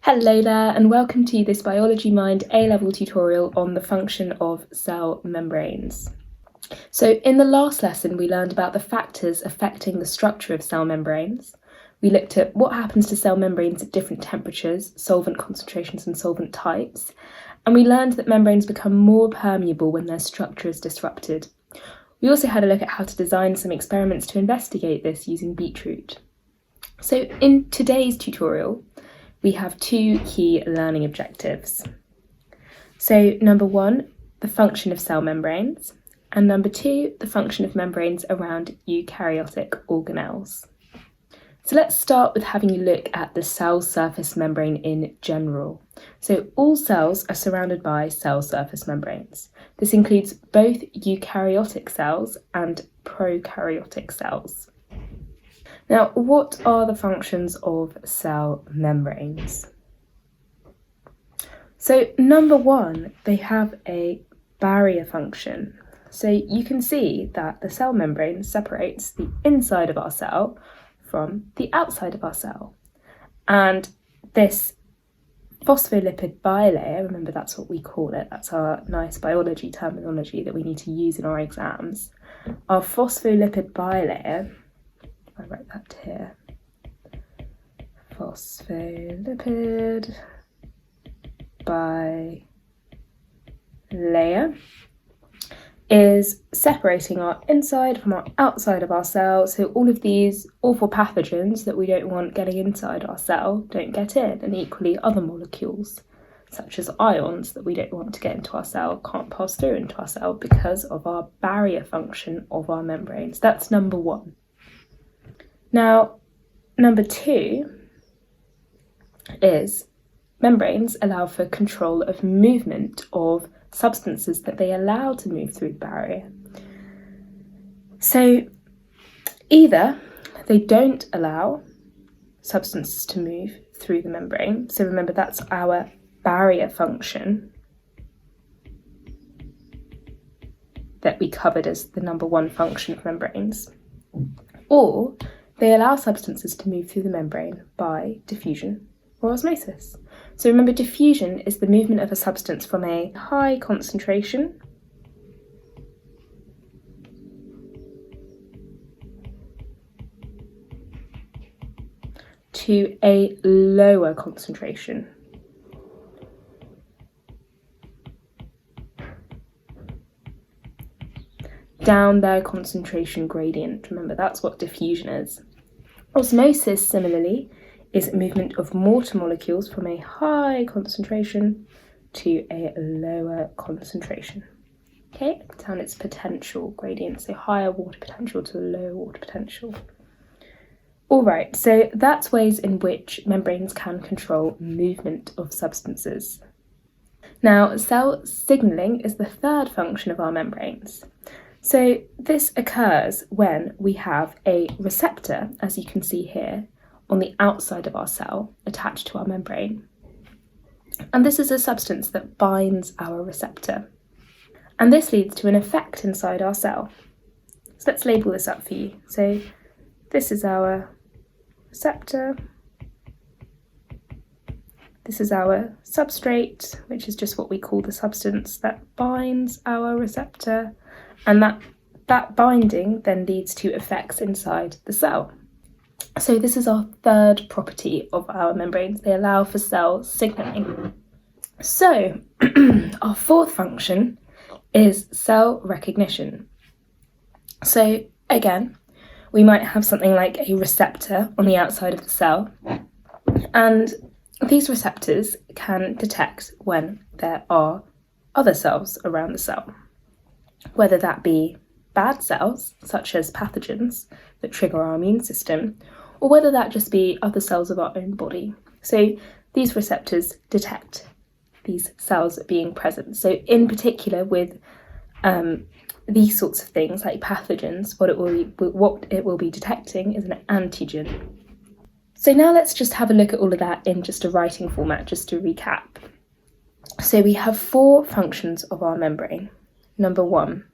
Hello there, and welcome to this Biology Mind A-Level tutorial on the function of cell membranes. So in the last lesson we learned about the factors affecting the structure of cell membranes. We looked at what happens to cell membranes at different temperatures, solvent concentrations and solvent types, and we learned that membranes become more permeable when their structure is disrupted. We also had a look at how to design some experiments to investigate this using beetroot. So in today's tutorial, we have two key learning objectives. So number one, the function of cell membranes, and number two, the function of membranes around eukaryotic organelles. So let's start with having a look at the cell surface membrane in general. So all cells are surrounded by cell surface membranes. This includes both eukaryotic cells and prokaryotic cells. Now, what are the functions of cell membranes? So number one, they have a barrier function. So you can see that the cell membrane separates the inside of our cell from the outside of our cell. And this phospholipid bilayer, remember that's what we call it, that's our nice biology terminology that we need to use in our exams. Our phospholipid bilayer, I write that here, phospholipid bilayer is separating our inside from our outside of our cell, so all of these awful pathogens that we don't want getting inside our cell don't get in, and equally other molecules such as ions that we don't want to get into our cell can't pass through into our cell because of our barrier function of our membranes. That's number one. Now, number two is membranes allow for control of movement of substances that they allow to move through the barrier. So either they don't allow substances to move through the membrane, so remember that's our barrier function that we covered as the number one function of membranes, or they allow substances to move through the membrane by diffusion or osmosis. So remember, diffusion is the movement of a substance from a high concentration to a lower concentration. Down their concentration gradient. Remember, that's what diffusion is. Osmosis, similarly, is movement of water molecules from a high concentration to a lower concentration. Okay, down its potential gradient, so higher water potential to a lower water potential. All right, so that's ways in which membranes can control movement of substances. Now, cell signaling is the third function of our membranes. So this occurs when we have a receptor, as you can see here, on the outside of our cell attached to our membrane. And this is a substance that binds our receptor. And this leads to an effect inside our cell. So let's label this up for you. So this is our receptor. This is our substrate, which is just what we call the substance that binds our receptor. And that binding then leads to effects inside the cell. So this is our third property of our membranes. They allow for cell signaling. So our fourth function is cell recognition. So again, we might have something like a receptor on the outside of the cell, and these receptors can detect when there are other cells around the cell, whether that be bad cells, such as pathogens that trigger our immune system, or whether that just be other cells of our own body. So these receptors detect these cells being present. So in particular with these sorts of things like pathogens, what it will be detecting is an antigen. So now let's just have a look at all of that in just a writing format, just to recap. So we have four functions of our membrane. Number one,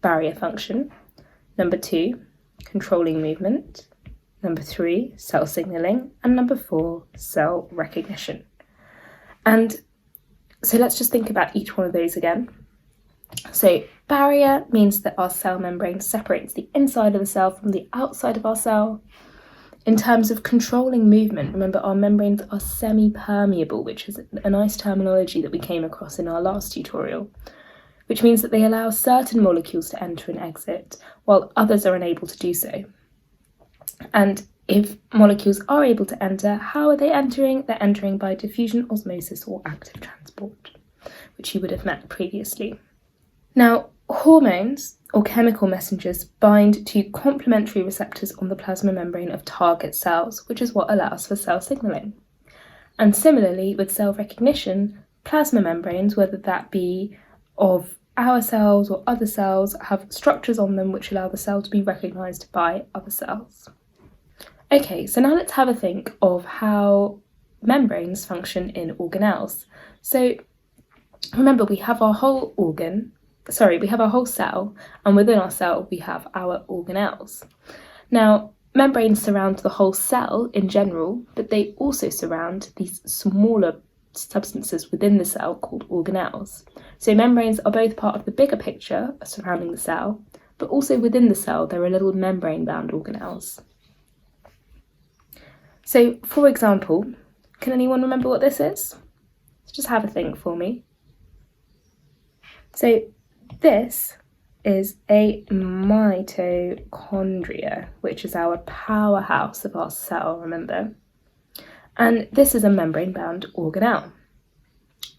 barrier function. Number two, controlling movement. Number three, cell signaling. And number four, cell recognition. And so let's just think about each one of those again. So barrier means that our cell membrane separates the inside of the cell from the outside of our cell. In terms of controlling movement, remember our membranes are semi-permeable, which is a nice terminology that we came across in our last tutorial, which means that they allow certain molecules to enter and exit, while others are unable to do so. And if molecules are able to enter, how are they entering? They're entering by diffusion, osmosis, or active transport, which you would have met previously. Now, hormones or chemical messengers bind to complementary receptors on the plasma membrane of target cells, which is what allows for cell signaling. And similarly, with cell recognition, plasma membranes, whether that be of our cells or other cells, have structures on them which allow the cell to be recognized by other cells. Okay, so now let's have a think of how membranes function in organelles. So remember, we have our whole cell, and within our cell we have our organelles. Now, membranes surround the whole cell in general, but they also surround these smaller substances within the cell called organelles. So membranes are both part of the bigger picture surrounding the cell, but also within the cell there are little membrane-bound organelles. So, for example, can anyone remember what this is? Just have a think for me. So this is a mitochondria, which is our powerhouse of our cell, remember? And this is a membrane-bound organelle,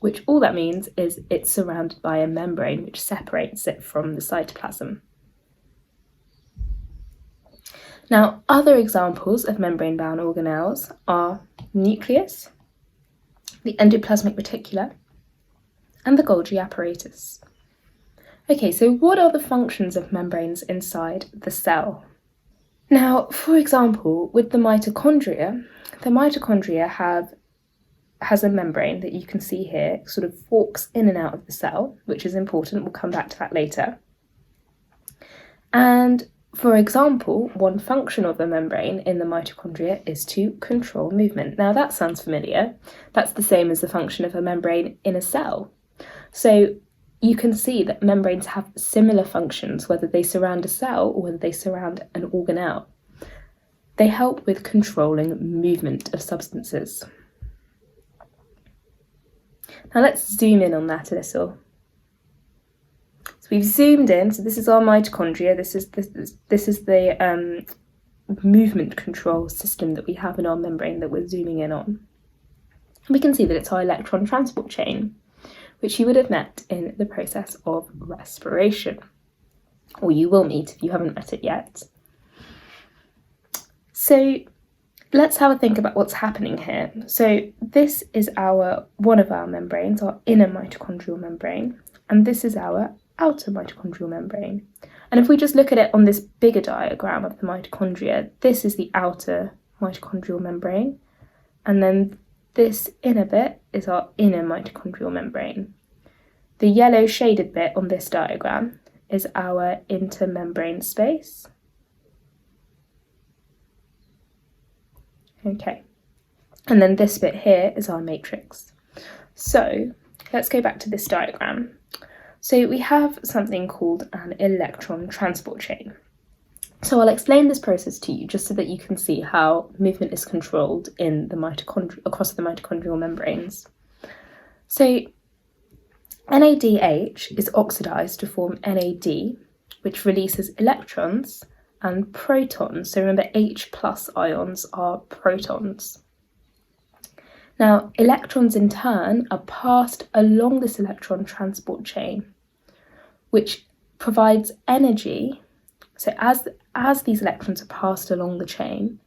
which all that means is it's surrounded by a membrane which separates it from the cytoplasm. Now, other examples of membrane-bound organelles are nucleus, the endoplasmic reticula, and the Golgi apparatus. Okay, so what are the functions of membranes inside the cell? Now, for example, with the mitochondria has a membrane that you can see here, sort of forks in and out of the cell, which is important. We'll come back to that later. And for example, one function of the membrane in the mitochondria is to control movement. Now that sounds familiar. That's the same as the function of a membrane in a cell. So you can see that membranes have similar functions, whether they surround a cell or whether they surround an organelle. They help with controlling movement of substances. Now let's zoom in on that a little. So we've zoomed in, so this is our mitochondria, this is the movement control system that we have in our membrane that we're zooming in on. And we can see that it's our electron transport chain, which you would have met in the process of respiration, or you will meet if you haven't met it yet. So let's have a think about what's happening here. So this is one of our membranes, our inner mitochondrial membrane, and this is our outer mitochondrial membrane. And if we just look at it on this bigger diagram of the mitochondria, this is the outer mitochondrial membrane, and then this inner bit is our inner mitochondrial membrane. The yellow shaded bit on this diagram is our intermembrane space. Okay, and then this bit here is our matrix. So let's go back to this diagram. So we have something called an electron transport chain. So I'll explain this process to you just so that you can see how movement is controlled in the across the mitochondrial membranes. So NADH is oxidized to form NAD, which releases electrons and protons. So remember, H+ ions are protons. Now, electrons in turn are passed along this electron transport chain, which provides energy. So as these electrons are passed along the chain,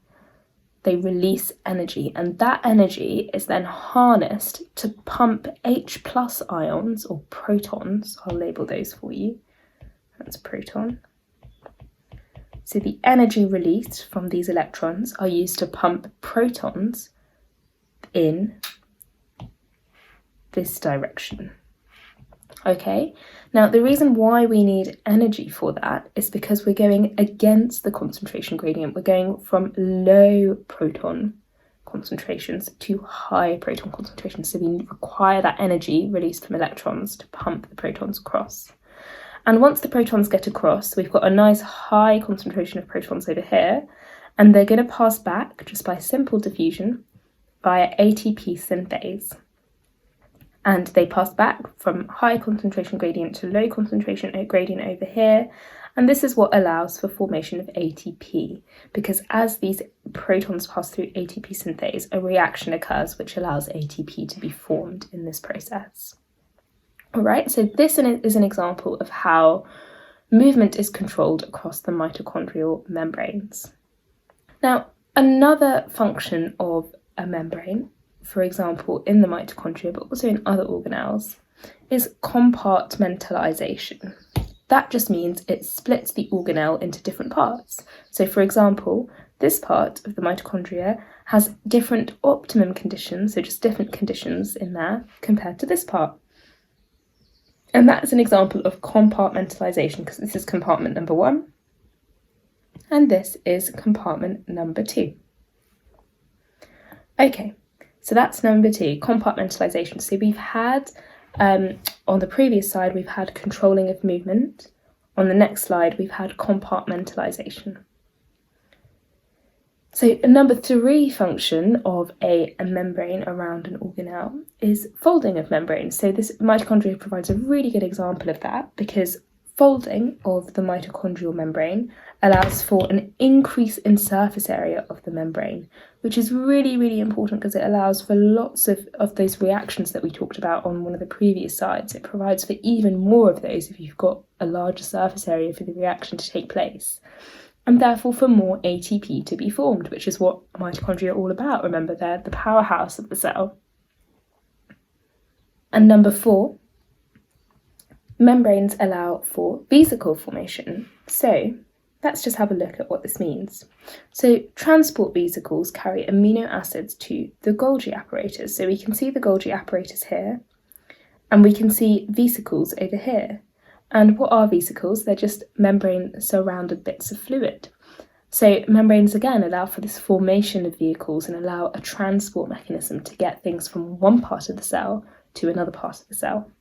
they release energy, and that energy is then harnessed to pump H+ ions or protons. I'll label those for you. That's proton. So the energy released from these electrons are used to pump protons in this direction. Okay, now the reason why we need energy for that is because we're going against the concentration gradient. We're going from low proton concentrations to high proton concentrations. So we require that energy released from electrons to pump the protons across. And once the protons get across, we've got a nice high concentration of protons over here, and they're going to pass back just by simple diffusion via ATP synthase. And they pass back from high concentration gradient to low concentration gradient over here. And this is what allows for formation of ATP, because as these protons pass through ATP synthase, a reaction occurs which allows ATP to be formed in this process. All right, so this is an example of how movement is controlled across the mitochondrial membranes. Now, another function of a membrane, for example, in the mitochondria, but also in other organelles, is compartmentalization. That just means it splits the organelle into different parts. So, for example, this part of the mitochondria has different optimum conditions, so just different conditions in there, compared to this part. And that's an example of compartmentalization, because this is compartment number 1, and this is compartment number 2. Okay, so that's number 2, compartmentalization. So we've had, on the previous slide, we've had controlling of movement. On the next slide, we've had compartmentalization. So a number 3 function of a membrane around an organelle is folding of membranes. So this mitochondria provides a really good example of that, because folding of the mitochondrial membrane allows for an increase in surface area of the membrane, which is really, really important because it allows for lots of those reactions that we talked about on one of the previous slides. It provides for even more of those if you've got a larger surface area for the reaction to take place, and therefore for more ATP to be formed, which is what mitochondria are all about. Remember, they're the powerhouse of the cell. And number 4, membranes allow for vesicle formation. So let's just have a look at what this means. So transport vesicles carry amino acids to the Golgi apparatus. So we can see the Golgi apparatus here, and we can see vesicles over here. And what are vesicles? They're just membrane-surrounded bits of fluid. So membranes, again, allow for this formation of vehicles and allow a transport mechanism to get things from one part of the cell to another part of the cell.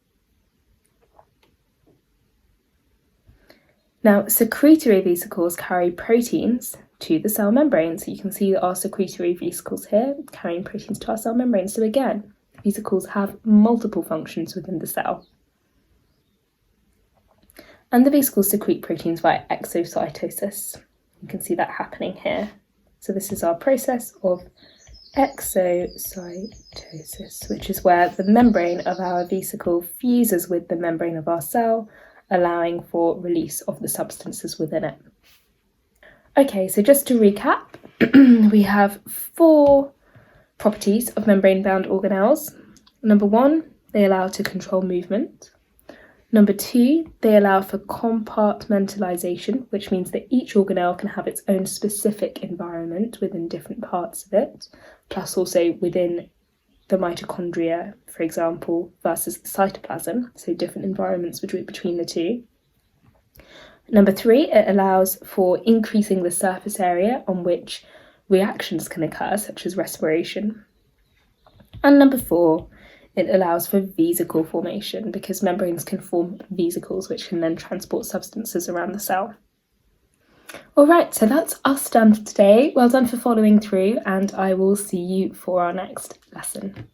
Now, secretory vesicles carry proteins to the cell membrane. So you can see our secretory vesicles here carrying proteins to our cell membrane. So again, vesicles have multiple functions within the cell. And the vesicles secrete proteins via exocytosis. You can see that happening here. So this is our process of exocytosis, which is where the membrane of our vesicle fuses with the membrane of our cell, allowing for release of the substances within it. Okay, so just to recap, we have 4 properties of membrane-bound organelles. Number 1, they allow to control movement. Number 2, they allow for compartmentalization, which means that each organelle can have its own specific environment within different parts of it, plus also within the mitochondria, for example, versus the cytoplasm, so different environments between the two. Number 3, it allows for increasing the surface area on which reactions can occur, such as respiration. And number 4, it allows for vesicle formation, because membranes can form vesicles which can then transport substances around the cell. All right, so that's us done for today. Well done for following through, and I will see you for our next lesson.